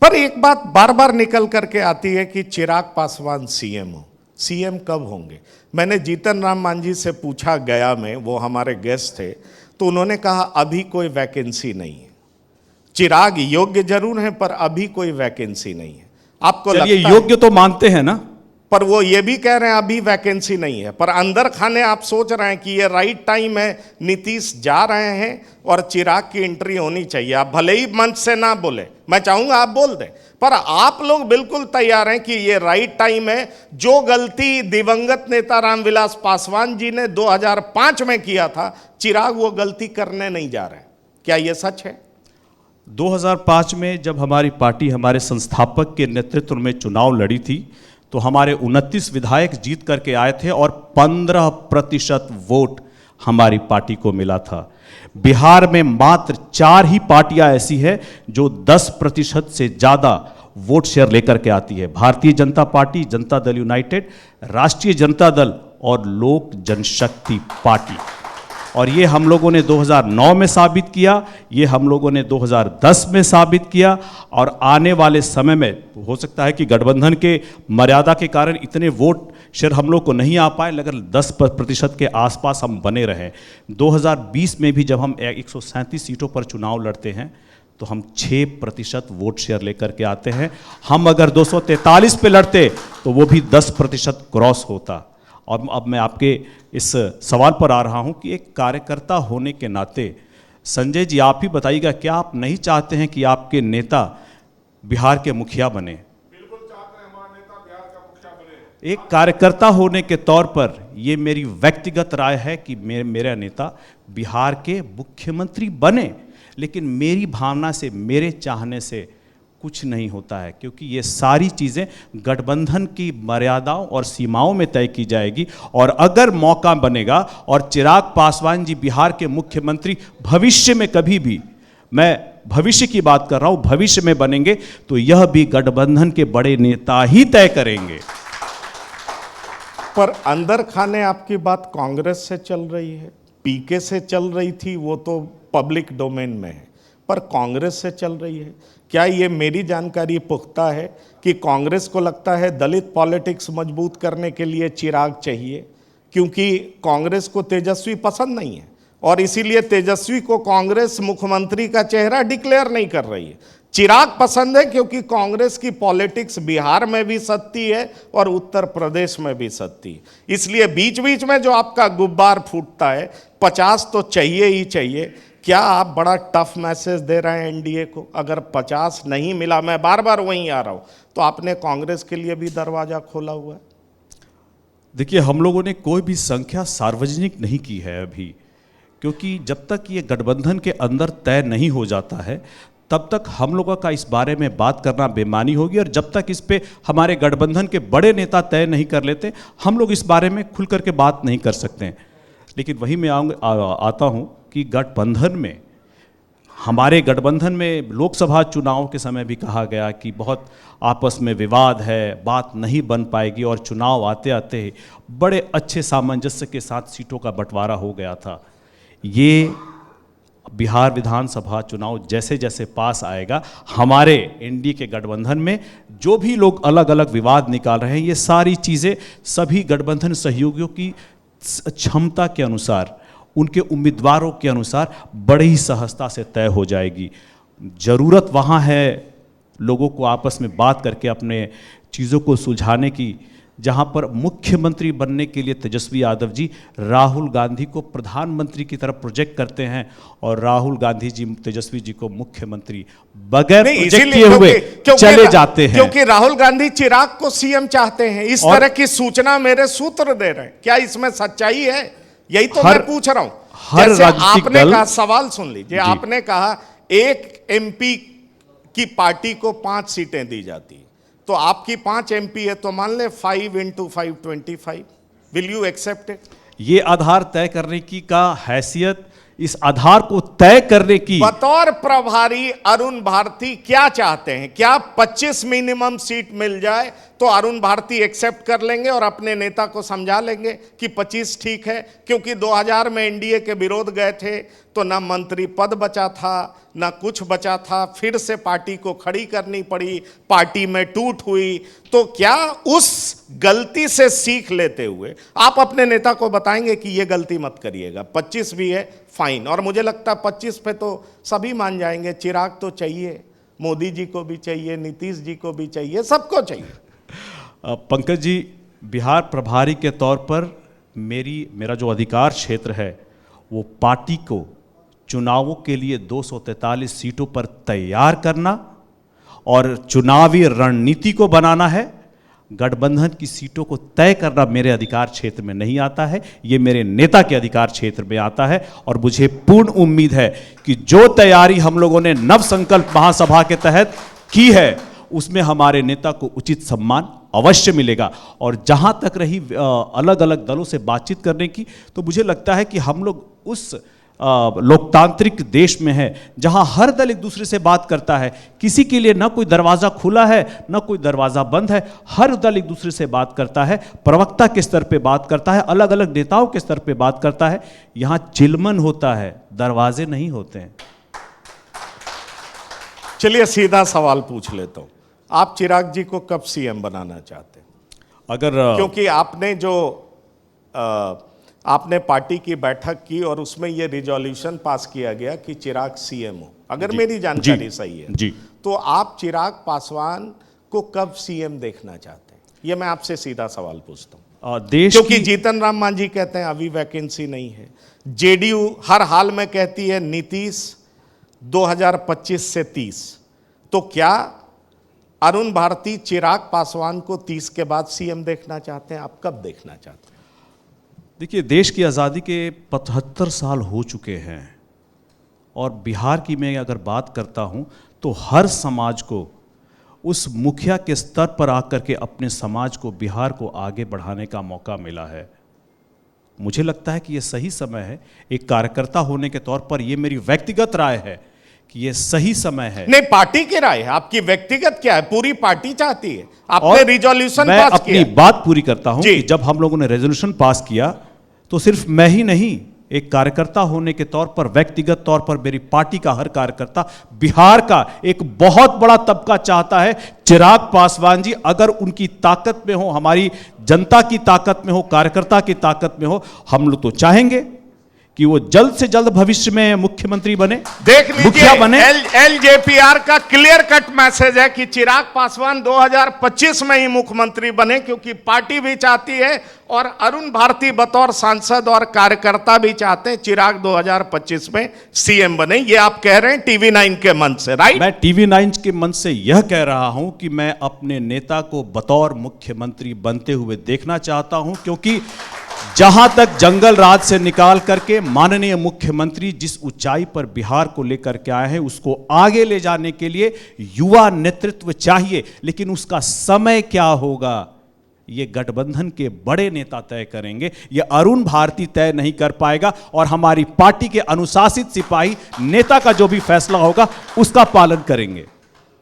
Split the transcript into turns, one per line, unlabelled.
पर एक बात बार बार निकल करके आती है कि चिराग पासवान सीएम हो। सीएम कब होंगे? मैंने जीतन राम मांझी से पूछा गया में, वो हमारे गेस्ट थे, तो उन्होंने कहा अभी कोई वैकेंसी नहीं है। चिराग योग्य जरूर है पर अभी कोई वैकेंसी नहीं है। आपको लगता है?
योग्य तो मानते हैं ना,
पर वो ये भी कह रहे हैं अभी वैकेंसी नहीं है। पर अंदर खाने आप सोच रहे हैं कि ये राइट टाइम है, नीतीश जा रहे हैं और चिराग की एंट्री होनी चाहिए। आप भले ही मंच से ना बोले, मैं चाहूंगा आप बोल दें, पर आप लोग बिल्कुल तैयार हैं कि ये राइट टाइम है। जो गलती दिवंगत नेता रामविलास पासवान जी ने 2005 में किया था, चिराग वो गलती करने नहीं जा रहे। क्या ये सच है?
2005 में जब हमारी पार्टी हमारे संस्थापक के नेतृत्व में चुनाव लड़ी थी तो हमारे 29 विधायक जीत करके आए थे और 15% वोट हमारी पार्टी को मिला था। बिहार में मात्र 4 ही पार्टियां ऐसी है जो 10% से ज़्यादा वोट शेयर लेकर के आती है। भारतीय जनता पार्टी, जनता दल यूनाइटेड, राष्ट्रीय जनता दल और लोक जनशक्ति पार्टी। और ये हम लोगों ने 2009 में साबित किया, ये हम लोगों ने 2010 में साबित किया, और आने वाले समय में हो सकता है कि गठबंधन के मर्यादा के कारण इतने वोट शेयर हम लोग को नहीं आ पाए, लेकिन 10% के आसपास हम बने रहें। 2020 में भी जब हम 137 सीटों पर चुनाव लड़ते हैं तो हम 6% वोट शेयर लेकर के आते हैं। हम अगर 243 पे लड़ते तो वो भी 10% क्रॉस होता। और अब मैं आपके इस सवाल पर आ रहा हूं कि एक कार्यकर्ता होने के नाते संजय जी, आप ही बताइएगा, क्या आप नहीं चाहते हैं कि आपके नेता बिहार के मुखिया बने?
बिल्कुल चाहते हैं हमारा नेता बिहार का मुखिया बने।
एक कार्यकर्ता होने के तौर पर ये मेरी व्यक्तिगत राय है कि मेरा नेता बिहार के मुख्यमंत्री बने, लेकिन मेरी भावना से, मेरे चाहने से कुछ नहीं होता है, क्योंकि ये सारी चीज़ें गठबंधन की मर्यादाओं और सीमाओं में तय की जाएगी। और अगर मौका बनेगा और चिराग पासवान जी बिहार के मुख्यमंत्री भविष्य में कभी भी, मैं भविष्य की बात कर रहा हूं, भविष्य में बनेंगे तो यह भी गठबंधन के बड़े नेता ही तय करेंगे।
पर अंदर खाने आपकी बात कांग्रेस से चल रही है, पीके से चल रही थी, वो तो पब्लिक डोमेन में है, पर कांग्रेस से चल रही है। क्या ये मेरी जानकारी पुख्ता है कि कांग्रेस को लगता है दलित पॉलिटिक्स मजबूत करने के लिए चिराग चाहिए, क्योंकि कांग्रेस को तेजस्वी पसंद नहीं है और इसीलिए तेजस्वी को कांग्रेस मुख्यमंत्री का चेहरा डिक्लेयर नहीं कर रही है। चिराग पसंद है क्योंकि कांग्रेस की पॉलिटिक्स बिहार में भी सत्ती है और उत्तर प्रदेश में भी सत्ती है। इसलिए बीच बीच में जो आपका गुब्बार फूटता है, 50 तो चाहिए ही चाहिए। क्या आप बड़ा टफ मैसेज दे रहे हैं एनडीए को? अगर 50 नहीं मिला, मैं बार बार वहीं आ रहा हूं, तो आपने कांग्रेस के लिए भी दरवाजा खोला हुआ है।
देखिए, हम लोगों ने कोई भी संख्या सार्वजनिक नहीं की है अभी, क्योंकि जब तक ये गठबंधन के अंदर तय नहीं हो जाता है तब तक हम लोगों का इस बारे में बात करना बेमानी होगी। और जब तक इस पे हमारे गठबंधन के बड़े नेता तय नहीं कर लेते, हम लोग इस बारे में खुल करके बात नहीं कर सकते। लेकिन वही मैं आता हूँ कि गठबंधन में, हमारे गठबंधन में लोकसभा चुनाव के समय भी कहा गया कि बहुत आपस में विवाद है, बात नहीं बन पाएगी, और चुनाव आते आते ही बड़े अच्छे सामंजस्य के साथ सीटों का बंटवारा हो गया था। ये बिहार विधानसभा चुनाव जैसे जैसे पास आएगा, हमारे एनडीए के गठबंधन में जो भी लोग अलग अलग विवाद निकाल रहे हैं, ये सारी चीज़ें सभी गठबंधन सहयोगियों की क्षमता के अनुसार, उनके उम्मीदवारों के अनुसार बड़ी ही सहजता से तय हो जाएगी। ज़रूरत वहाँ है लोगों को आपस में बात करके अपने चीज़ों को सुलझाने की, जहाँ पर मुख्यमंत्री बनने के लिए तेजस्वी यादव जी राहुल गांधी को प्रधानमंत्री की तरफ प्रोजेक्ट करते हैं और राहुल गांधी जी तेजस्वी जी को मुख्यमंत्री बगैर प्रोजेक्ट किए हुए चले जाते हैं।
क्योंकि राहुल गांधी चिराग को सीएम चाहते हैं, इस तरह की सूचना मेरे सूत्र दे रहे हैं। क्या इसमें सच्चाई है? यही तो मैं पूछ रहा हूं। जैसे आपने कहा, सवाल सुन लीजिए, आपने कहा एक एमपी की पार्टी को 5 सीटें दी जाती, तो आपकी 5 एमपी है, तो मान ले 5 × 5 25। Will you accept it?
ये आधार तय करने की का हैसियत, इस आधार को तय करने की,
बतौर प्रभारी अरुण भारती क्या चाहते हैं? क्या 25 मिनिमम सीट मिल जाए तो अरुण भारती एक्सेप्ट कर लेंगे और अपने नेता को समझा लेंगे कि 25 ठीक है, क्योंकि 2000 में एनडीए के विरोध गए थे तो ना मंत्री पद बचा था ना कुछ बचा था, फिर से पार्टी को खड़ी करनी पड़ी, पार्टी में टूट हुई। तो क्या उस गलती से सीख लेते हुए आप अपने नेता को बताएंगे कि ये गलती मत करिएगा, 25 भी है फाइन। और मुझे लगता है 25 पे तो सभी मान जाएंगे, चिराग तो चाहिए, मोदी जी को भी चाहिए, नीतीश जी को भी चाहिए, सबको चाहिए।
पंकज जी, बिहार प्रभारी के तौर पर मेरा जो अधिकार क्षेत्र है वो पार्टी को चुनावों के लिए 243 सीटों पर तैयार करना और चुनावी रणनीति को बनाना है। गठबंधन की सीटों को तय करना मेरे अधिकार क्षेत्र में नहीं आता है, ये मेरे नेता के अधिकार क्षेत्र में आता है। और मुझे पूर्ण उम्मीद है कि जो तैयारी हम लोगों ने नव संकल्प महासभा के तहत की है उसमें हमारे नेता को उचित सम्मान अवश्य मिलेगा। और जहां तक रही अलग अलग दलों से बातचीत करने की, तो मुझे लगता है कि हम लोग उस लोकतांत्रिक देश में है जहां हर दल एक दूसरे से बात करता है, किसी के लिए ना कोई दरवाजा खुला है ना कोई दरवाजा बंद है, हर दल एक दूसरे से बात करता है, प्रवक्ता के स्तर पे बात करता है, अलग अलग नेताओं के स्तर पे बात करता है। यहां चिलमन होता है, दरवाजे नहीं होते हैं।
चलिए सीधा सवाल पूछ लेता हूं, आप चिराग जी को कब सीएम बनाना चाहते हैं? क्योंकि आपने जो आपने पार्टी की बैठक की और उसमें यह रिजोल्यूशन पास किया गया कि चिराग सीएम हो, अगर मेरी जानकारी सही है
जी,
तो आप चिराग पासवान को कब सीएम देखना चाहते हैं? ये मैं आपसे सीधा सवाल पूछता हूं। क्योंकि जीतन राम मांझी कहते हैं अभी वैकेंसी नहीं है, जेडीयू हर हाल में कहती है नीतीश 2025 से 30, तो क्या अरुण भारती चिराग पासवान को 30 के बाद सीएम देखना चाहते हैं? आप कब देखना चाहते हैं?
देखिए, देश की आज़ादी के 75 साल हो चुके हैं और बिहार की मैं अगर बात करता हूं तो हर समाज को उस मुखिया के स्तर पर आकर के अपने समाज को, बिहार को आगे बढ़ाने का मौका मिला है। मुझे लगता है कि ये सही समय है, एक कार्यकर्ता होने के तौर पर ये मेरी व्यक्तिगत राय है कि ये सही समय है।
नहीं, पार्टी की राय है, आपकी व्यक्तिगत क्या है? पूरी पार्टी चाहती है, आपने रिजोल्यूशन
मैं
पास किया।
अपनी बात पूरी करता हूं कि जब हम लोगों ने रेजोल्यूशन पास किया तो सिर्फ मैं ही नहीं, एक कार्यकर्ता होने के तौर पर, व्यक्तिगत तौर पर मेरी पार्टी का हर कार्यकर्ता, बिहार का एक बहुत बड़ा तबका चाहता है चिराग पासवान जी अगर उनकी ताकत में हो, हमारी जनता की ताकत में हो, कार्यकर्ता की ताकत में हो, हम लोग तो चाहेंगे कि वो जल्द से जल्द भविष्य में मुख्यमंत्री बने,
देख
मुखिया बने।
एलजेपीआर का क्लियर कट मैसेज है कि चिराग पासवान 2025 में ही मुख्यमंत्री बने, क्योंकि पार्टी भी चाहती है और अरुण भारती बतौर सांसद और कार्यकर्ता भी चाहते हैं चिराग 2025 में सीएम बने। ये आप कह रहे हैं टीवी 9 के मंच से, राइट?
मैं टीवी 9 के मंच से यह कह रहा हूं कि मैं अपने नेता को बतौर मुख्यमंत्री बनते हुए देखना चाहता हूं, क्योंकि जहां तक जंगल राज से निकाल करके माननीय मुख्यमंत्री जिस ऊंचाई पर बिहार को लेकर के आए हैं उसको आगे ले जाने के लिए युवा नेतृत्व चाहिए। लेकिन उसका समय क्या होगा ये गठबंधन के बड़े नेता तय करेंगे, ये अरुण भारती तय नहीं कर पाएगा। और हमारी पार्टी के अनुशासित सिपाही नेता का जो भी फैसला होगा उसका पालन करेंगे।